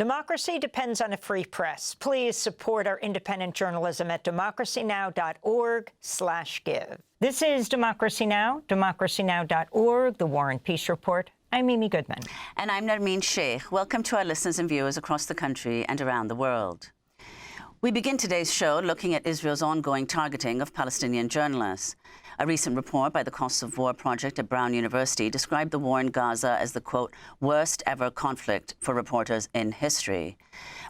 Democracy depends on a free press. Please support our independent journalism at democracynow.org/give. This is Democracy Now!, democracynow.org, The War and Peace Report. I'm Mimi Goodman. And I'm Nermeen Sheikh. Welcome to our listeners and viewers across the country and around the world. We begin today's show looking at Israel's ongoing targeting of Palestinian journalists. A recent report by the Costs of War Project at Brown University described the war in Gaza as the, quote, worst ever conflict for reporters in history.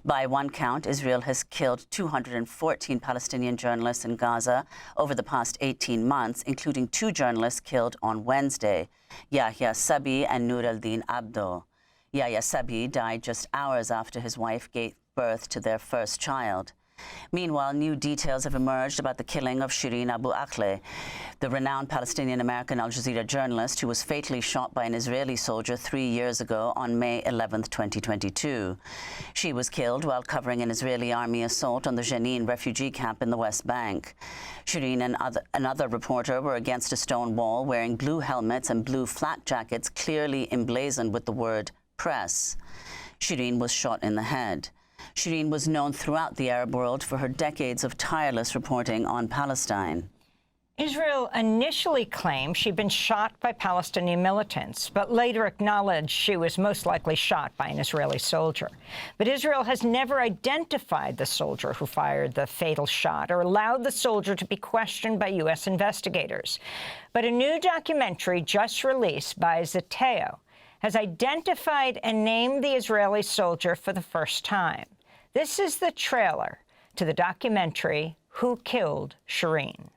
By one count, Israel has killed 214 Palestinian journalists in Gaza over the past 18 months, including 2 journalists killed on Wednesday, Yahya Sabi and Nur al-Din Abdo. Yahya Sabi died just hours after his wife gave birth to their first child. Meanwhile, new details have emerged about the killing of Shireen Abu Akleh, the renowned Palestinian-American Al Jazeera journalist who was fatally shot by an Israeli soldier 3 years ago on May 11, 2022. She was killed while covering an Israeli army assault on the Jenin refugee camp in the West Bank. Shireen and another reporter were against a stone wall wearing blue helmets and blue flak jackets clearly emblazoned with the word press. Shireen was shot in the head. Shireen was known throughout the Arab world for her decades of tireless reporting on Palestine. Israel initially claimed she'd been shot by Palestinian militants, but later acknowledged she was most likely shot by an Israeli soldier. But Israel has never identified the soldier who fired the fatal shot or allowed the soldier to be questioned by U.S. investigators. But a new documentary just released by Zeteo has identified and named the Israeli soldier for the first time. This is the trailer to the documentary, Who Killed Shireen?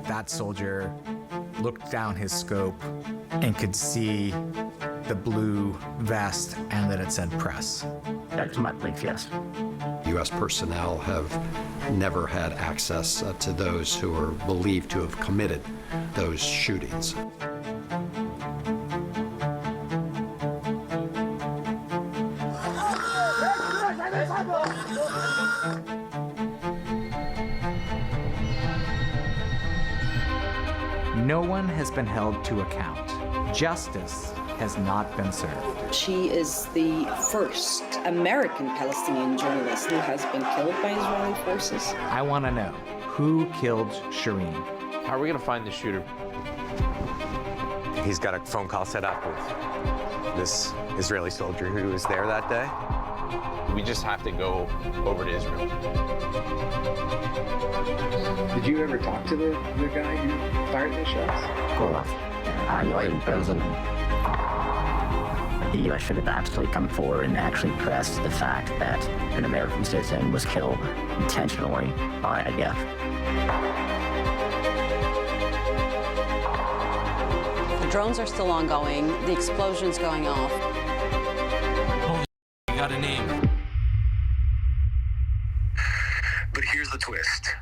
That soldier looked down his scope and could see the blue vest and that it said press. That's my belief, yes. U.S. personnel have never had access to those who are believed to have committed those shootings. No one has been held to account. Justice has not been served. She is the first American Palestinian journalist who has been killed by Israeli forces. I want to know, who killed Shireen? How are we going to find the shooter? He's got a phone call set up with this Israeli soldier who was there that day. We just have to go over to Israel. Did you ever talk to the guy who fired the shots? Of course. I know in prison. The U.S. should have absolutely come forward and actually pressed the fact that an American citizen was killed intentionally by IDF. The drones are still ongoing. The explosion's going off. Holy, you got a name. But here's the twist.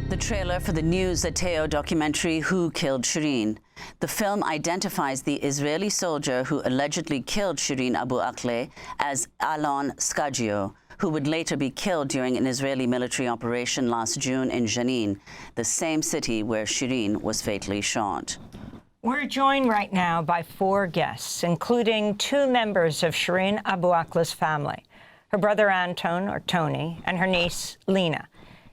The trailer for the new Zeteo documentary, Who Killed Shireen? The film identifies the Israeli soldier who allegedly killed Shireen Abu Akleh as Alon Skagio, who would later be killed during an Israeli military operation last June in Jenin, the same city where Shireen was fatally shot. We're joined right now by 4 guests, including 2 members of Shireen Abu Akleh's family, her brother Anton, or Tony, and her niece Lina.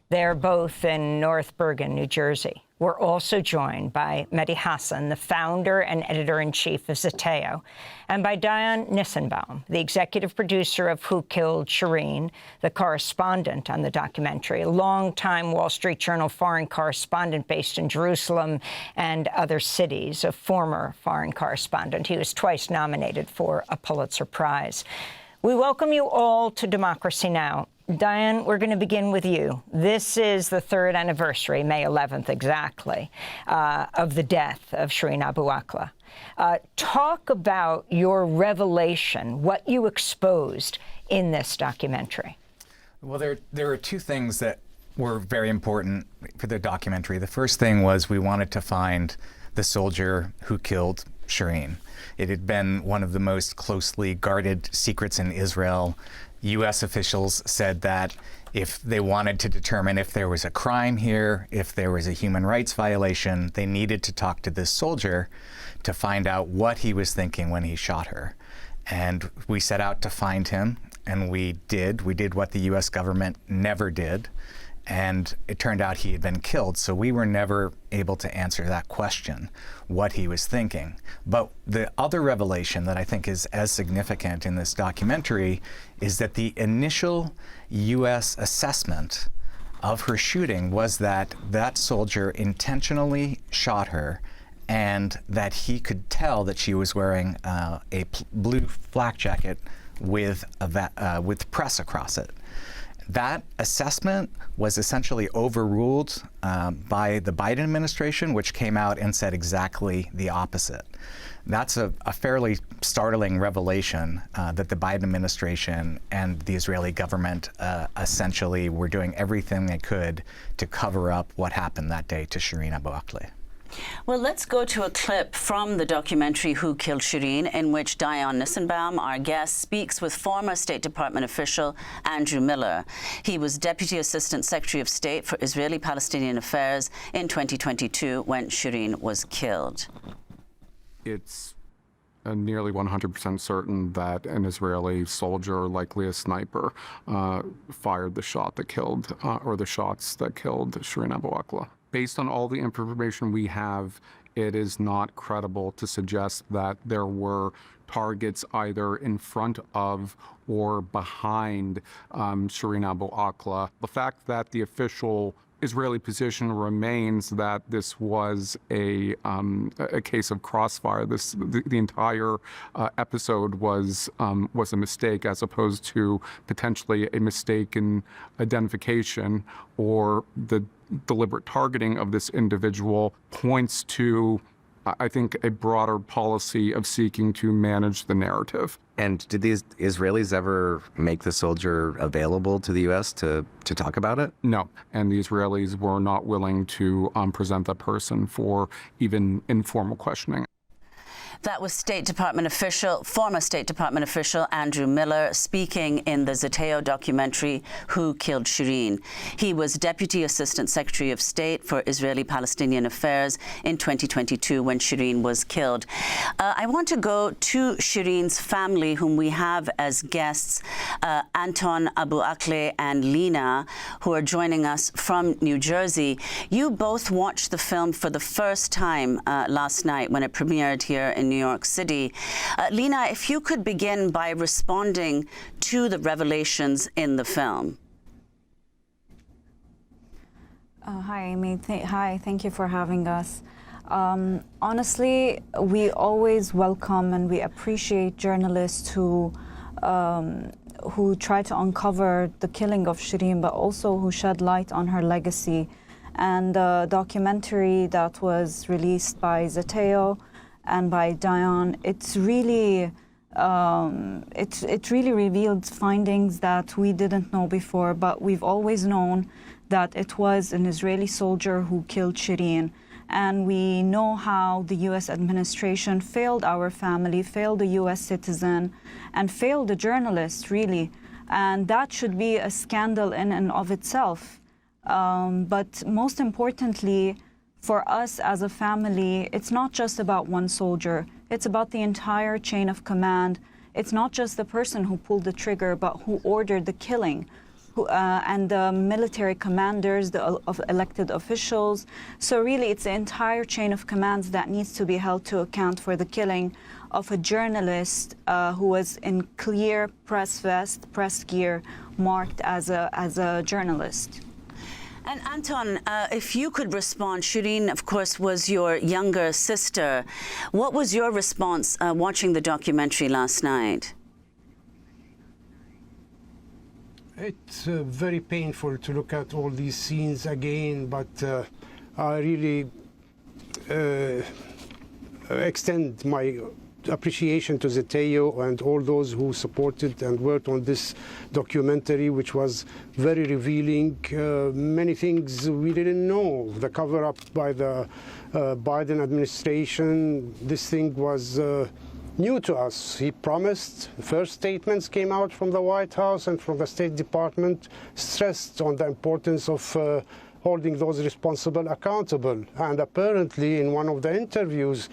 They're both in North Bergen, New Jersey. We're also joined by Mehdi Hasan, the founder and editor-in-chief of Zeteo, and by Dion Nissenbaum, the executive producer of Who Killed Shireen, the correspondent on the documentary, a longtime Wall Street Journal foreign correspondent based in Jerusalem and other cities, a former foreign correspondent. He was twice nominated for a Pulitzer Prize. We welcome you all to Democracy Now! Diane, we're going to begin with you. This is the 3rd anniversary, May 11th exactly, of the death of Shireen Abu Akleh. Talk about your revelation, what you exposed in this documentary. Well, there are 2 things that were very important for the documentary. The first thing was we wanted to find the soldier who killed Shireen. It had been one of the most closely guarded secrets in Israel. U.S. officials said that if they wanted to determine if there was a crime here, if there was a human rights violation, they needed to talk to this soldier to find out what he was thinking when he shot her. And we set out to find him, and we did. We did what the U.S. government never did, and it turned out he had been killed. So we were never able to answer that question, what he was thinking. But the other revelation that I think is as significant in this documentary is that the initial U.S. assessment of her shooting was that that soldier intentionally shot her, and that he could tell that she was wearing a blue flak jacket with press across it. That assessment was essentially overruled by the Biden administration, which came out and said exactly the opposite. That's a fairly startling revelation that the Biden administration and the Israeli government essentially were doing everything they could to cover up what happened that day to Shireen Abu Akleh. Well, let's go to a clip from the documentary Who Killed Shireen, in which Dion Nissenbaum, our guest, speaks with former State Department official Andrew Miller. He was Deputy Assistant Secretary of State for Israeli-Palestinian Affairs in 2022 when Shireen was killed. It's nearly 100% certain that an Israeli soldier, likely a sniper, fired the shot that killed, or the shots that killed Shireen Abu Akleh. Based on all the information we have, it is not credible to suggest that there were targets either in front of or behind Shireen Abu Akleh. The fact that the official Israeli position remains that this was a case of crossfire. The entire episode was a mistake, as opposed to potentially a mistaken identification, or the deliberate targeting of this individual points to, I think, a broader policy of seeking to manage the narrative. And did these Israelis ever make the soldier available to the U.S. to talk about it? No, and the Israelis were not willing to present that person for even informal questioning. That was former State Department official Andrew Miller speaking in the Zeteo documentary, Who Killed Shireen. He was Deputy Assistant Secretary of State for Israeli-Palestinian Affairs in 2022 when Shireen was killed. I want to go to Shireen's family, whom we have as guests, Anton Abu Akleh and Lina, who are joining us from New Jersey. You both watched the film for the first time last night when it premiered here in New York City. Lina, if you could begin by responding to the revelations in the film. Hi, Amy. Hi, thank you for having us. Honestly, we always welcome and we appreciate journalists who try to uncover the killing of Shireen, but also who shed light on her legacy. And the documentary that was released by Zeteo and by Dion, it's really it really revealed findings that we didn't know before, but we've always known that it was an Israeli soldier who killed Shireen. And we know how the U.S. administration failed our family, failed the U.S. citizen, and failed the journalist, really. And that should be a scandal in and of itself. But most importantly, for us as a family, it's not just about one soldier. It's about the entire chain of command. It's not just the person who pulled the trigger, but who ordered the killing, and the military commanders, the elected officials. So really, it's the entire chain of commands that needs to be held to account for the killing of a journalist who was in clear press vest, press gear, marked as a journalist. And Anton, if you could respond, Shireen, of course, was your younger sister. What was your response watching the documentary last night? It's very painful to look at all these scenes again, but I really extend my appreciation to Zeteo and all those who supported and worked on this documentary, which was very revealing. Many things we didn't know. The cover-up by the Biden administration, this thing was new to us. He promised, the first statements came out from the White House and from the State Department, stressed on the importance of holding those responsible accountable. And apparently in one of the interviews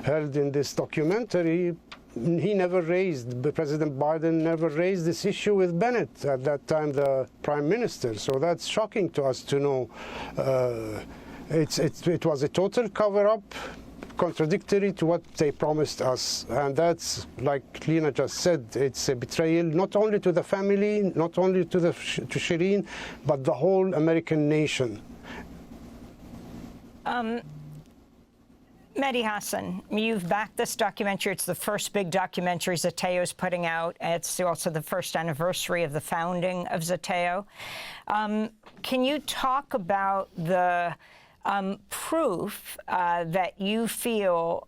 held in this documentary, President Biden never raised this issue with Bennett, at that time the Prime Minister. So that's shocking to us to know. It was a total cover-up, contradictory to what they promised us. And that's, like Lina just said, it's a betrayal not only to the family, not only to Shireen, but the whole American nation. Mehdi Hasan, you've backed this documentary. It's the first big documentary Zeteo is putting out. It's also the first anniversary of the founding of Zeteo. Can you talk about the proof that you feel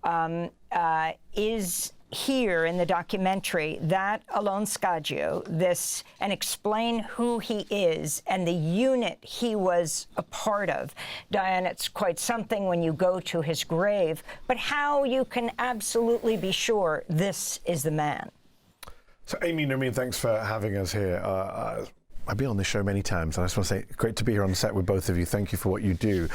is here in the documentary that Alon Scaggio, and explain who he is and the unit he was a part of. Dion, it's quite something when you go to his grave, but how you can absolutely be sure this is the man. So, Amy, Nermeen, thanks for having us here. I've been on this show many times, and I just want to say, great to be here on set with both of you. Thank you for what you do.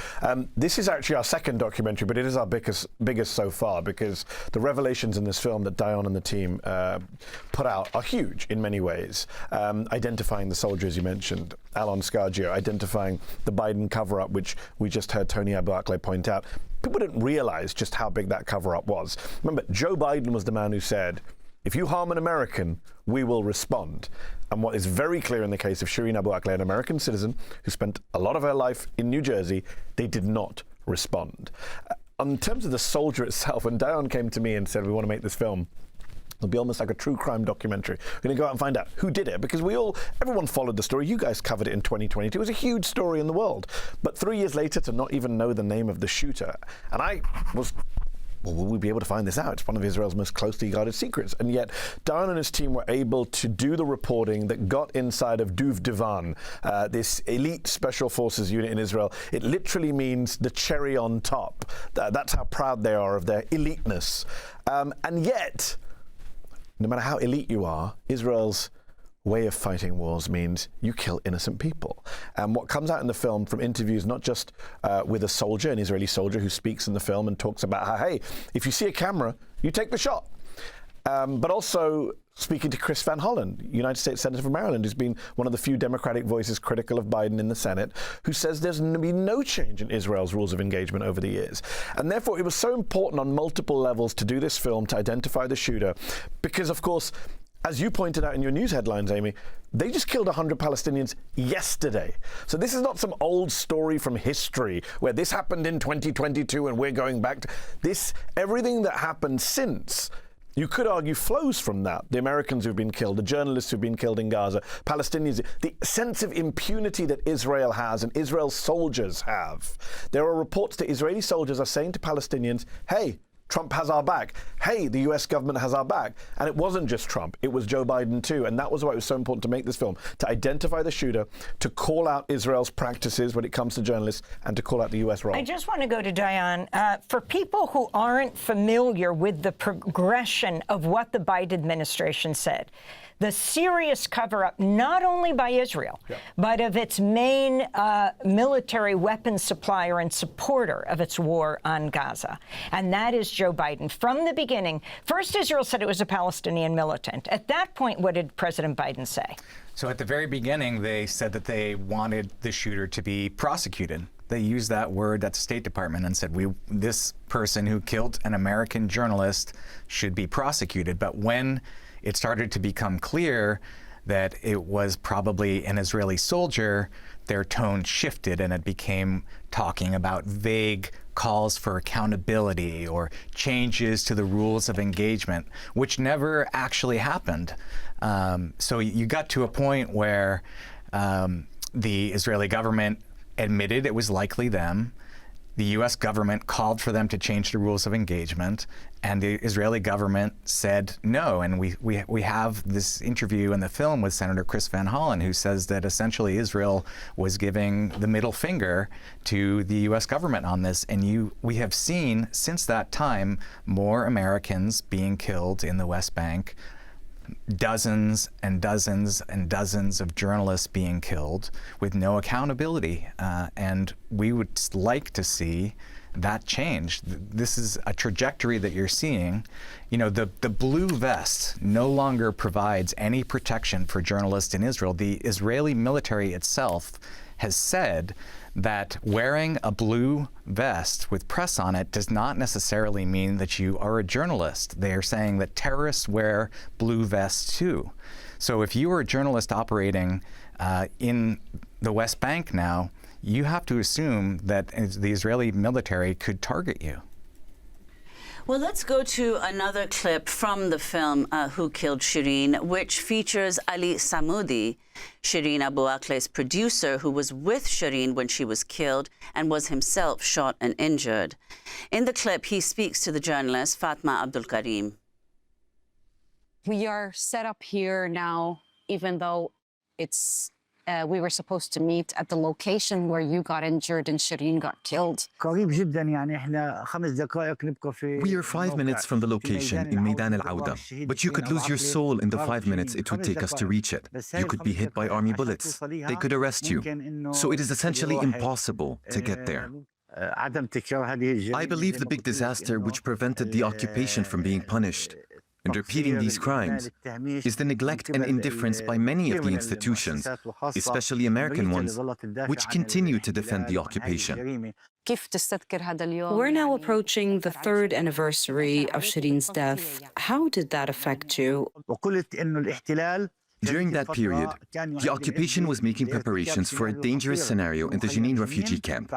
This is actually our second documentary, but it is our biggest so far, because the revelations in this film that Dion and the team put out are huge in many ways. Identifying the soldier, as you mentioned, Alon Scaggio, identifying the Biden cover-up, which we just heard Tony Abu Akleh point out. People didn't realize just how big that cover-up was. Remember, Joe Biden was the man who said, if you harm an American, we will respond. And what is very clear in the case of Shireen Abu Akleh, an American citizen who spent a lot of her life in New Jersey, they did not respond. In terms of the soldier itself, when Dion came to me and said, we want to make this film, it'll be almost like a true crime documentary. We're going to go out and find out who did it, because everyone followed the story. You guys covered it in 2022. It was a huge story in the world. But 3 years later, to not even know the name of the shooter, and I was... well, will we be able to find this out? It's one of Israel's most closely guarded secrets. And yet, Dion and his team were able to do the reporting that got inside of Duv Divan, this elite special forces unit in Israel. It literally means the cherry on top. That's how proud they are of their eliteness. And yet, no matter how elite you are, Israel's way of fighting wars means you kill innocent people. And what comes out in the film from interviews, not just with a soldier, an Israeli soldier who speaks in the film and talks about how, hey, if you see a camera, you take the shot. But also speaking to Chris Van Hollen, United States Senator from Maryland, who's been one of the few Democratic voices critical of Biden in the Senate, who says there's going to be no change in Israel's rules of engagement over the years. And therefore, it was so important on multiple levels to do this film, to identify the shooter, because, of course, as you pointed out in your news headlines, Amy, they just killed 100 Palestinians yesterday. So this is not some old story from history where this happened in 2022 and we're going back to this. Everything that happened since, you could argue, flows from that. The Americans who've been killed, the journalists who've been killed in Gaza, Palestinians, the sense of impunity that Israel has and Israel's soldiers have. There are reports that Israeli soldiers are saying to Palestinians, hey, Trump has our back. Hey, the US government has our back. And it wasn't just Trump, it was Joe Biden too. And that was why it was so important to make this film, to identify the shooter, to call out Israel's practices when it comes to journalists, and to call out the US role. I just want to go to Dion. For people who aren't familiar with the progression of what the Biden administration said, the serious cover-up, not only by Israel, but of its main military weapons supplier and supporter of its war on Gaza. And that is Joe Biden. From the beginning, first Israel said it was a Palestinian militant. At that point, what did President Biden say? So at the very beginning, they said that they wanted the shooter to be prosecuted. They used that word at the State Department and said, this person who killed an American journalist should be prosecuted. But when it started to become clear that it was probably an Israeli soldier, their tone shifted and it became talking about vague calls for accountability or changes to the rules of engagement, which never actually happened. So you got to a point where the Israeli government admitted it was likely them. The U.S. government called for them to change the rules of engagement, and the Israeli government said no. And we have this interview in the film with Senator Chris Van Hollen, who says that essentially Israel was giving the middle finger to the U.S. government on this. And we have seen since that time more Americans being killed in the West Bank, dozens and dozens and dozens of journalists being killed with no accountability. And we would like to see that change. This is a trajectory that you're seeing. You know, the blue vest no longer provides any protection for journalists in Israel. The Israeli military itself has said that wearing a blue vest with press on it does not necessarily mean that you are a journalist. They are saying that terrorists wear blue vests too. So if you are a journalist operating in the West Bank now, you have to assume that the Israeli military could target you. Well, let's go to another clip from the film Who Killed Shireen, which features Ali Sammoodi, Shireen Abu Akleh's producer, who was with Shireen when she was killed and was himself shot and injured. In the clip, he speaks to the journalist Fatma Abdul Karim. We are set up here now, even though it's we were supposed to meet at the location where you got injured and Shireen got killed. We are 5 minutes from the location in Meydan al-Awda, but you could lose your soul in the 5 minutes it would take us to reach it. You could be hit by army bullets. They could arrest you. So it is essentially impossible to get there. I believe the big disaster which prevented the occupation from being punished and repeating these crimes is the neglect and indifference by many of the institutions, especially American ones, which continue to defend the occupation. We're now approaching the 3rd anniversary of Shireen's death. How did that affect you? During that period, the occupation was making preparations for a dangerous scenario in the Jenin refugee camp.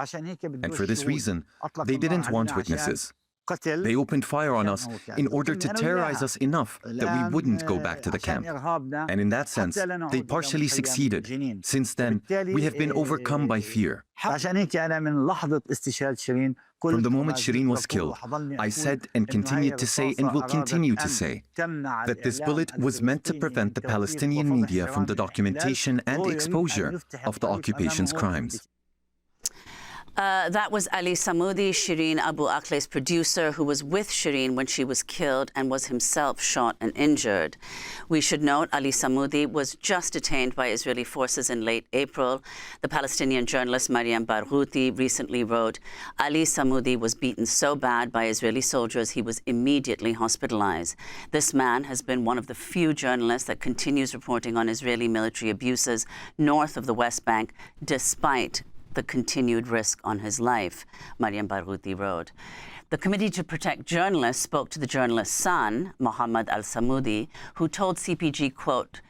And for this reason, they didn't want witnesses. They opened fire on us in order to terrorize us enough that we wouldn't go back to the camp. And in that sense, they partially succeeded. Since then, we have been overcome by fear. From the moment Shireen was killed, I said and continued to say and will continue to say that this bullet was meant to prevent the Palestinian media from the documentation and exposure of the occupation's crimes. That was Ali Sammoodi, Shireen Abu Akleh's producer, who was with Shireen when she was killed and was himself shot and injured. We should note Ali Sammoodi was just detained by Israeli forces in late April. The Palestinian journalist Mariam Barghouti recently wrote, Ali Sammoodi was beaten so bad by Israeli soldiers he was immediately hospitalized. This man has been one of the few journalists that continues reporting on Israeli military abuses north of the West Bank, despite the continued risk on his life, Mariam Barghouti wrote. The Committee to Protect Journalists spoke to the journalist's son, Mohammed al-Sammoodi, who told CPG, quote,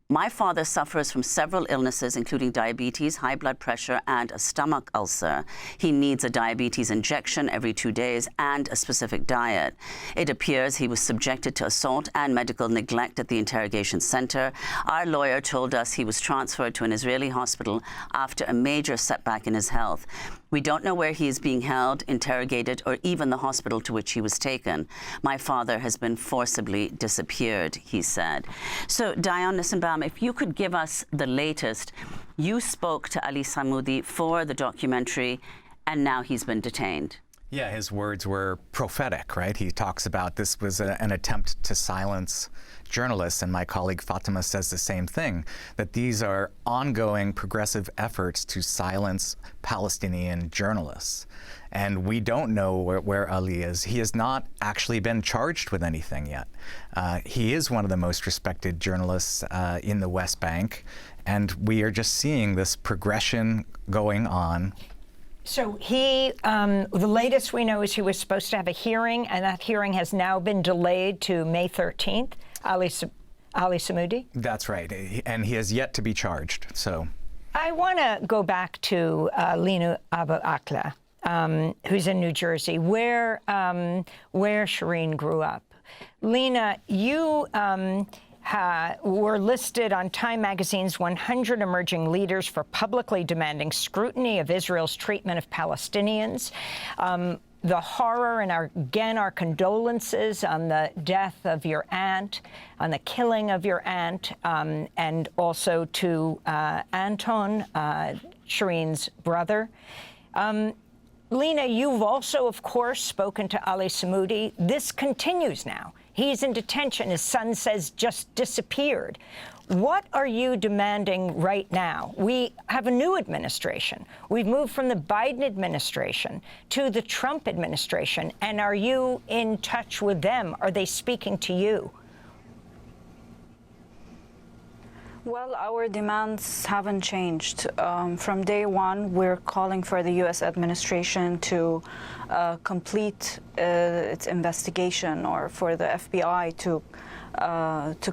"My father suffers from several illnesses, including diabetes, high blood pressure, and a stomach ulcer. He needs a diabetes injection every 2 days and a specific diet. It appears he was subjected to assault and medical neglect at the interrogation center. Our lawyer told us he was transferred to an Israeli hospital after a major setback in his health. We don't know where he is being held, interrogated, or even the hospital to which he was taken. My father has been forcibly disappeared," he said. So, Dion Nissenbaum, if you could give us the latest. You spoke to Ali Sammoodi for the documentary, and now he's been detained. Yeah, his words were prophetic, right? He talks about this was an attempt to silence journalists, and my colleague Fatima says the same thing, that these are ongoing progressive efforts to silence Palestinian journalists. And we don't know where Ali is. He has not actually been charged with anything yet. He is one of the most respected journalists in the West Bank, and we are just seeing this progression going on. So he, the latest we know is he was supposed to have a hearing, and that hearing has now been delayed to May 13th. Ali Sammoodi? That's right, and he has yet to be charged. So I want to go back to Lina Abu Akleh, who's in New Jersey, where Shireen grew up. Lina, you were listed on Time magazine's 100 emerging leaders for publicly demanding scrutiny of Israel's treatment of Palestinians. The horror and our condolences on the death of your aunt, on the killing of your aunt, and also to Anton, Shireen's brother. Lina, you've also, of course, spoken to Ali Sammoodi. This continues now. He's in detention. His son says just disappeared. What are you demanding right now? We have a new administration. We've moved from the Biden administration to the Trump administration. And are you in touch with them? Are they speaking to you? Well, our demands haven't changed. From day one, we're calling for the U.S. administration to complete its investigation, or for the FBI to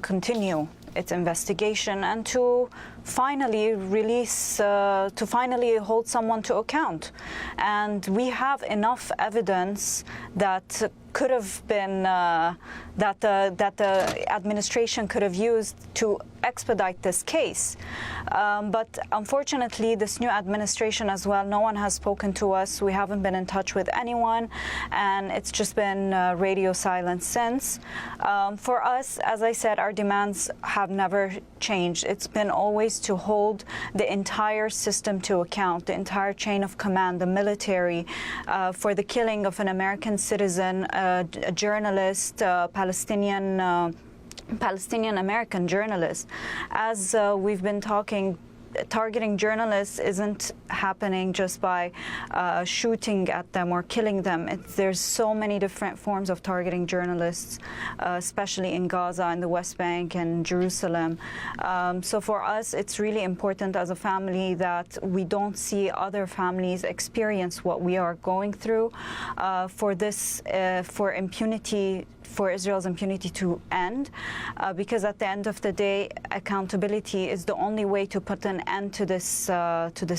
continue its investigation and to finally release, to finally hold someone to account. And we have enough evidence that could have been, that the administration could have used to expedite this case. But unfortunately, this new administration as well, no one has spoken to us. We haven't been in touch with anyone, and it's just been radio silence since. For us, as I said, our demands have never changed. It's been always to hold the entire system to account, the entire chain of command, the military, for the killing of an American citizen, a journalist, Palestinian-American journalist. As we've been talking, targeting journalists isn't happening just by shooting at them or killing them. There's so many different forms of targeting journalists, especially in Gaza and the West Bank and Jerusalem. So for us, it's really important as a family that we don't see other families experience what we are going through. For this, for impunity, for Israel's impunity to end, because at the end of the day, accountability is the only way to put an end to this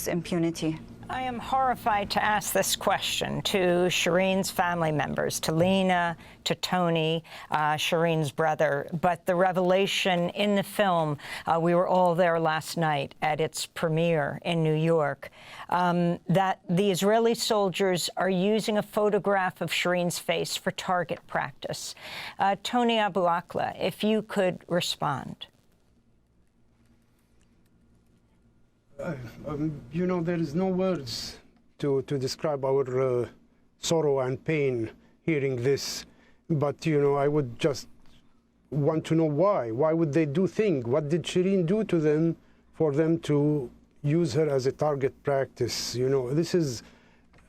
impunity. I am horrified to ask this question to Shireen's family members, to Lina, to Tony, Shireen's brother, but the revelation in the film, we were all there last night at its premiere in New York, that the Israeli soldiers are using a photograph of Shireen's face for target practice. Tony Abu Akleh, if you could respond. You know, there is no words to describe our sorrow and pain hearing this. But, you know, I would just want to know why. Why would they do things? What did Shireen do to them for them to use her as a target practice? You know, this is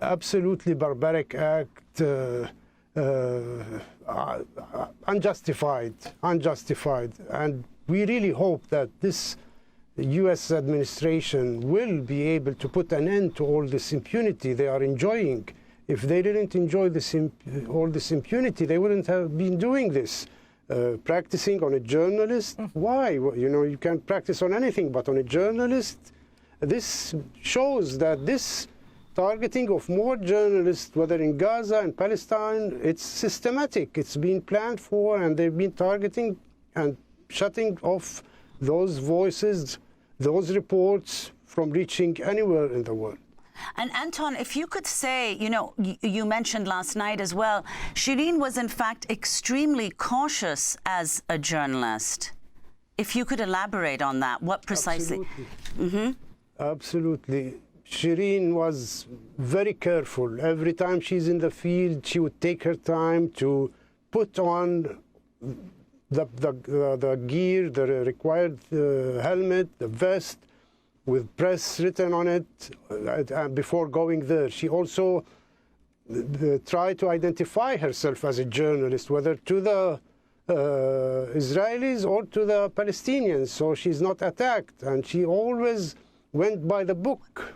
absolutely barbaric act, unjustified. And we really hope that this the U.S. administration will be able to put an end to all this impunity they are enjoying. If they didn't enjoy all this impunity, they wouldn't have been doing this. Practicing on a journalist, why? You know, you can practice on anything, but on a journalist, this shows that this targeting of more journalists, whether in Gaza and Palestine, it's systematic. It's been planned for, and they've been targeting and shutting off those voices, those reports from reaching anywhere in the world. And Anton, if you could say, you know, you mentioned last night as well, Shireen was in fact extremely cautious as a journalist. If you could elaborate on that, what precisely? Absolutely. Absolutely. Shireen was very careful. Every time she's in the field, she would take her time to put on the gear, the required helmet, the vest, with press written on it before going there. She also tried to identify herself as a journalist, whether to the Israelis or to the Palestinians, so she's not attacked. And she always went by the book,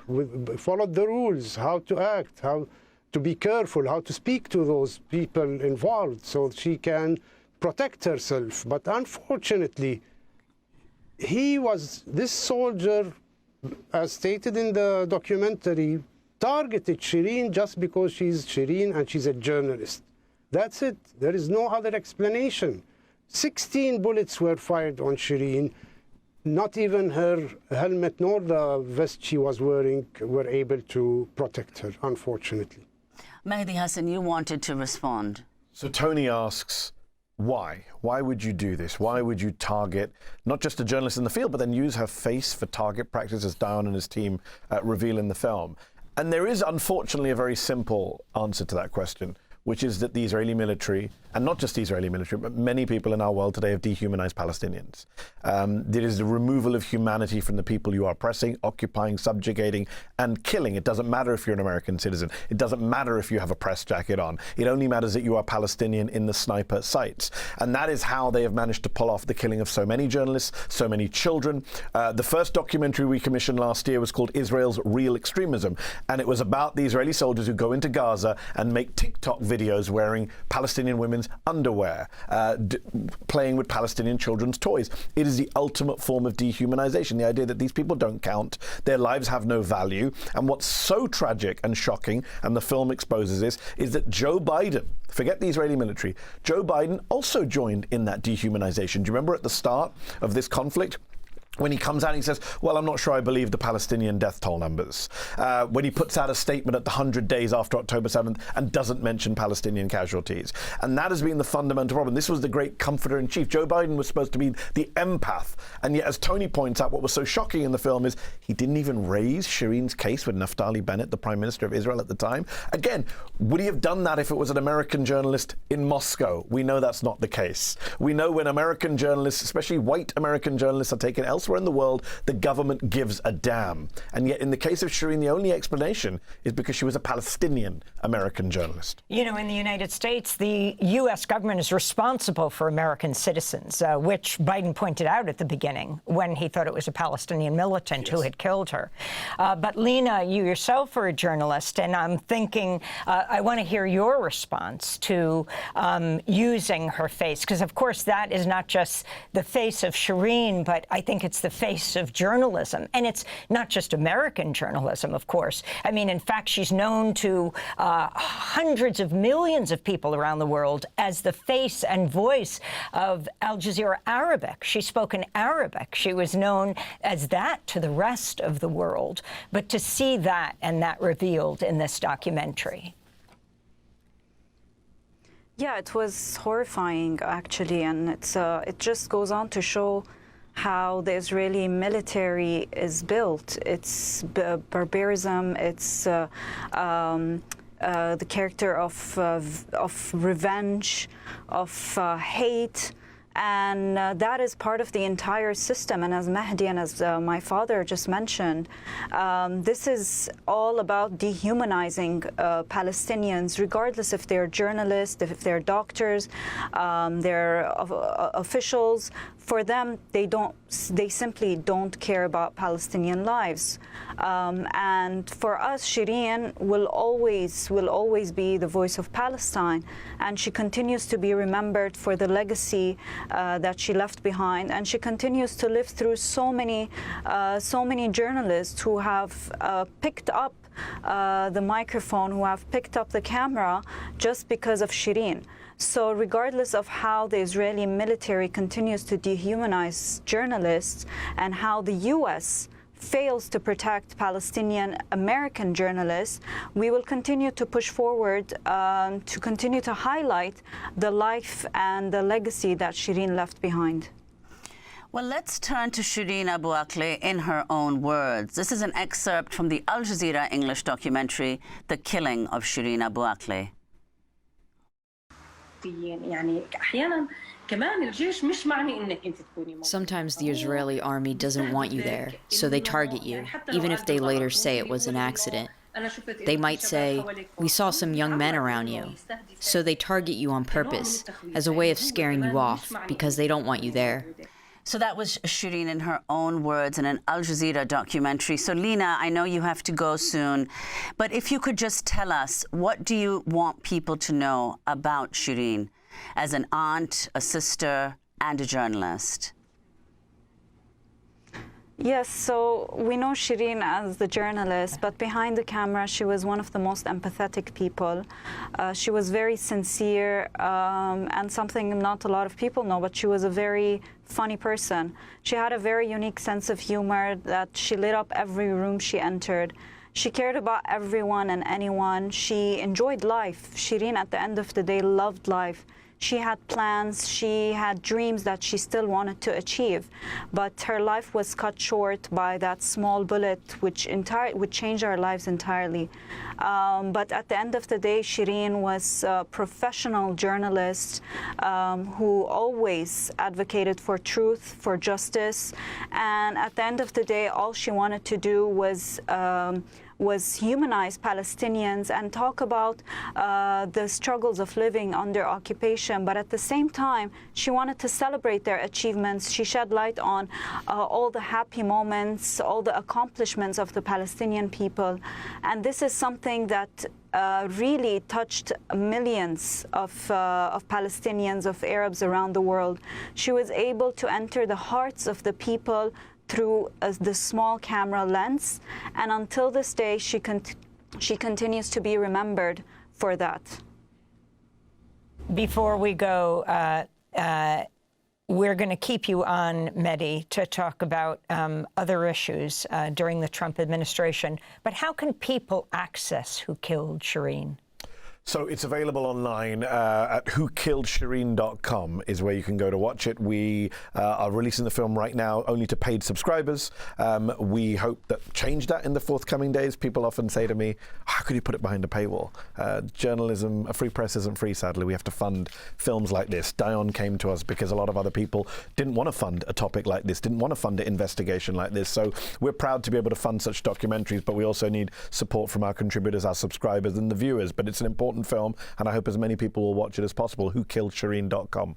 followed the rules, how to act, how to be careful, how to speak to those people involved, so she can protect herself. But unfortunately, this soldier, as stated in the documentary, targeted Shireen just because she's Shireen and she's a journalist. That's it. There is no other explanation. 16 bullets were fired on Shireen. Not even her helmet nor the vest she was wearing were able to protect her, unfortunately. Mehdi Hasan, you wanted to respond. So Tony asks, why? Why would you do this? Why would you target not just a journalist in the field, but then use her face for target practice, as Dion and his team reveal in the film? And there is, unfortunately, a very simple answer to that question, which is that the Israeli military, and not just the Israeli military, but many people in our world today have dehumanized Palestinians. There is the removal of humanity from the people you are oppressing, occupying, subjugating, and killing. It doesn't matter if you're an American citizen. It doesn't matter if you have a press jacket on. It only matters that you are Palestinian in the sniper sights. And that is how they have managed to pull off the killing of so many journalists, so many children. The first documentary we commissioned last year was called Israel's Real Extremism. And it was about the Israeli soldiers who go into Gaza and make TikTok videos wearing Palestinian women's underwear, playing with Palestinian children's toys. It is the ultimate form of dehumanization, the idea that these people don't count, their lives have no value. And what's so tragic and shocking, and the film exposes this, is that Joe Biden, forget the Israeli military, Joe Biden also joined in that dehumanization. Do you remember at the start of this conflict, when he comes out and he says, well, I'm not sure I believe the Palestinian death toll numbers. When he puts out a statement at the 100 days after October 7th and doesn't mention Palestinian casualties. And that has been the fundamental problem. This was the great comforter-in-chief. Joe Biden was supposed to be the empath. And yet, as Tony points out, what was so shocking in the film is he didn't even raise Shireen's case with Naftali Bennett, the Prime Minister of Israel at the time. Again, would he have done that if it was an American journalist in Moscow? We know that's not the case. We know when American journalists, especially white American journalists, are taken elsewhere in the world, the government gives a damn. And yet in the case of Shireen, the only explanation is because she was a Palestinian-American journalist. You know, in the United States, the U.S. government is responsible for American citizens, which Biden pointed out at the beginning when he thought it was a Palestinian militant who had killed her. But Lina, you yourself are a journalist, and I'm thinking, I want to hear your response to using her face, because of course that is not just the face of Shireen, but I think it's the face of journalism. And it's not just American journalism, of course. I mean, in fact, she's known to hundreds of millions of people around the world as the face and voice of Al Jazeera Arabic. She spoke in Arabic. She was known as that to the rest of the world. But to see that and that revealed in this documentary. Yeah, it was horrifying, actually. And it just goes on to show how the Israeli military is built. It's barbarism, it's the character of revenge, of hate, and that is part of the entire system. And as Mehdi and as my father just mentioned, this is all about dehumanizing Palestinians, regardless if they're journalists, if they're doctors, they're officials. For them, they simply don't care about Palestinian lives. And for us, Shireen will always be the voice of Palestine, and she continues to be remembered for the legacy that she left behind. And she continues to live through so many journalists who have picked up the microphone, who have picked up the camera just because of Shireen. So regardless of how the Israeli military continues to dehumanize journalists and how the U.S. fails to protect Palestinian-American journalists, we will continue to push forward to continue to highlight the life and the legacy that Shireen left behind. Well, let's turn to Shireen Abu Akleh in her own words. This is an excerpt from the Al Jazeera English documentary, The Killing of Shireen Abu Akleh. Sometimes the Israeli army doesn't want you there, so they target you, even if they later say it was an accident. They might say, we saw some young men around you. So they target you on purpose, as a way of scaring you off, because they don't want you there. So that was Shireen in her own words in an Al Jazeera documentary. So Lina, I know you have to go soon, but if you could just tell us, what do you want people to know about Shireen as an aunt, a sister, and a journalist? Yes, so we know Shireen as the journalist, but behind the camera, she was one of the most empathetic people. She was very sincere, and something not a lot of people know, but she was a very funny person. She had a very unique sense of humor that she lit up every room she entered. She cared about everyone and anyone. She enjoyed life. Shireen, at the end of the day, loved life. She had plans, she had dreams that she still wanted to achieve, but her life was cut short by that small bullet, which changed our lives entirely. But at the end of the day, Shireen was a professional journalist who always advocated for truth, for justice, and at the end of the day, all she wanted to do was humanize Palestinians and talk about the struggles of living under occupation. But at the same time, she wanted to celebrate their achievements. She shed light on all the happy moments, all the accomplishments of the Palestinian people. And this is something that really touched millions of Palestinians, of Arabs around the world. She was able to enter the hearts of the people through the small camera lens, and until this day, she continues to be remembered for that. Before we go, we're going to keep you on, Mehdi, to talk about other issues during the Trump administration. But how can people access Who Killed Shireen? So it's available online at whokilledshireen.com is where you can go to watch it. We are releasing the film right now only to paid subscribers. We hope that change that in the forthcoming days. People often say to me, how could you put it behind a paywall? Journalism, a free press isn't free, sadly. We have to fund films like this. Dion came to us because a lot of other people didn't want to fund a topic like this, didn't want to fund an investigation like this. So we're proud to be able to fund such documentaries, but we also need support from our contributors, our subscribers, and the viewers. But it's an important film, and I hope as many people will watch it as possible. whokilledshireen.com.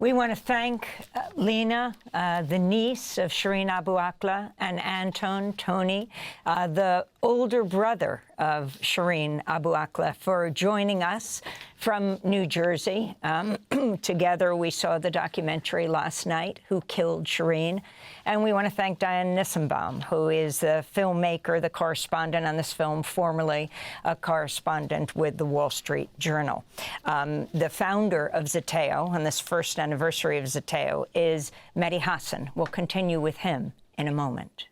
We want to thank Lina, the niece of Shireen Abu Akleh, and Anton, Tony, the older brother of Shireen Abu Akleh, for joining us from New Jersey. Together, we saw the documentary last night, Who Killed Shireen? And we want to thank Dion Nissenbaum, who is the filmmaker, the correspondent on this film, formerly a correspondent with the Wall Street Journal. The founder of Zeteo, on this first anniversary of Zeteo, is Mehdi Hasan. We'll continue with him in a moment.